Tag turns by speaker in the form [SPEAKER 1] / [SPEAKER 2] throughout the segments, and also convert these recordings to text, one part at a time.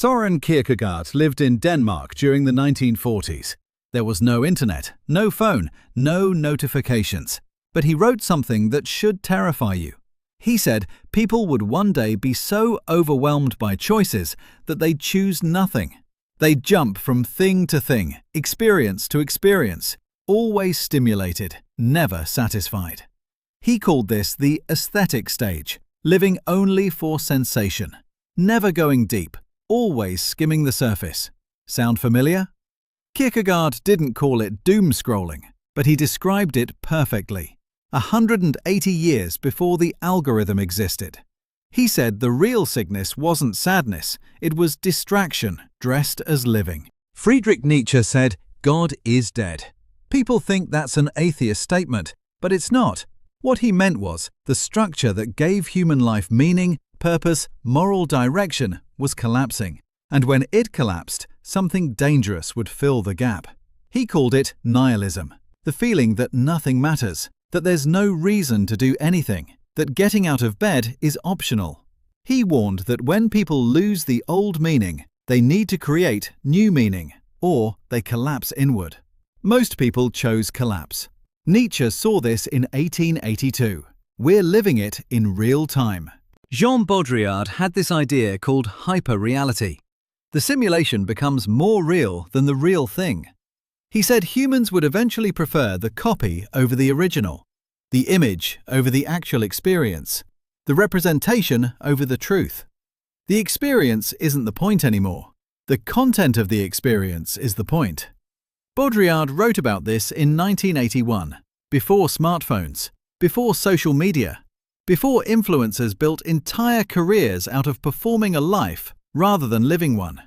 [SPEAKER 1] Søren Kierkegaard lived in Denmark during the 1940s. There was no internet, no phone, no notifications. But he wrote something that should terrify you. He said people would one day be so overwhelmed by choices that they'd choose nothing. They'd jump from thing to thing, experience to experience, always stimulated, never satisfied. He called this the aesthetic stage, living only for sensation, never going deep, always skimming the surface. Sound familiar? Kierkegaard didn't call it doom scrolling, but he described it perfectly, 180 years before the algorithm existed. He said the real sickness wasn't sadness, it was distraction dressed as living. Friedrich Nietzsche said, "God is dead." People think that's an atheist statement, but it's not. What he meant was, the structure that gave human life meaning, purpose, moral direction was collapsing. And when it collapsed, something dangerous would fill the gap. He called it nihilism, the feeling that nothing matters, that there's no reason to do anything, that getting out of bed is optional. He warned that when people lose the old meaning, they need to create new meaning, or they collapse inward. Most people chose collapse. Nietzsche saw this in 1882. We're living it in real time. Jean Baudrillard had this idea called hyperreality. The simulation becomes more real than the real thing. He said humans would eventually prefer the copy over the original, the image over the actual experience, the representation over the truth. The experience isn't the point anymore. The content of the experience is the point. Baudrillard wrote about this in 1981, before smartphones, before social media, before influencers built entire careers out of performing a life rather than living one.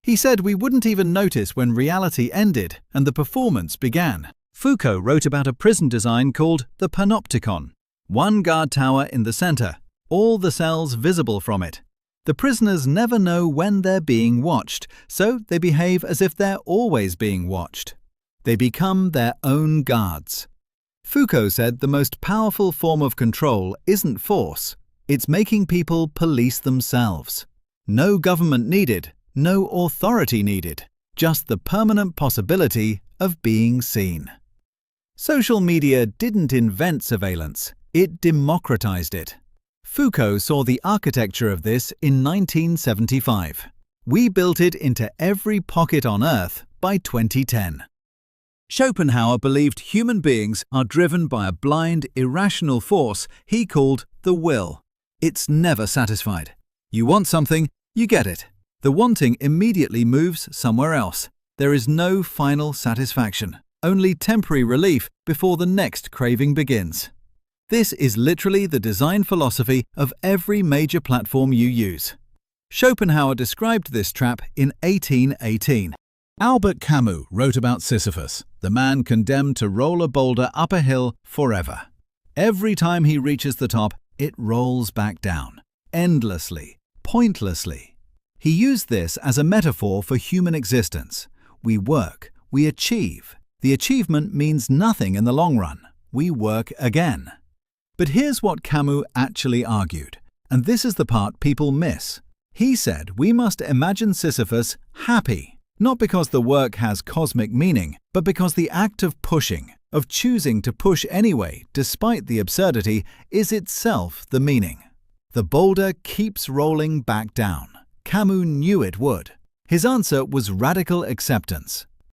[SPEAKER 1] He said we wouldn't even notice when reality ended and the performance began. Foucault wrote about a prison design called the panopticon. One guard tower in the center, all the cells visible from it. The prisoners never know when they're being watched, so they behave as if they're always being watched. They become their own guards. Foucault said the most powerful form of control isn't force, it's making people police themselves. No government needed, no authority needed, just the permanent possibility of being seen. Social media didn't invent surveillance, it democratized it. Foucault saw the architecture of this in 1975. We built it into every pocket on Earth by 2010. Schopenhauer believed human beings are driven by a blind, irrational force he called the will. It's never satisfied. You want something, you get it. The wanting immediately moves somewhere else. There is no final satisfaction, only temporary relief before the next craving begins. This is literally the design philosophy of every major platform you use. Schopenhauer described this trap in 1818. Albert Camus wrote about Sisyphus, the man condemned to roll a boulder up a hill forever. Every time he reaches the top, it rolls back down, endlessly, pointlessly. He used this as a metaphor for human existence. We work, we achieve. The achievement means nothing in the long run. We work again. But here's what Camus actually argued, and this is the part people miss. He said we must imagine Sisyphus happy, not because the work has cosmic meaning, but because the act of pushing, of choosing to push anyway, despite the absurdity, is itself the meaning. The boulder keeps rolling back down. Camus knew it would. His answer was radical acceptance.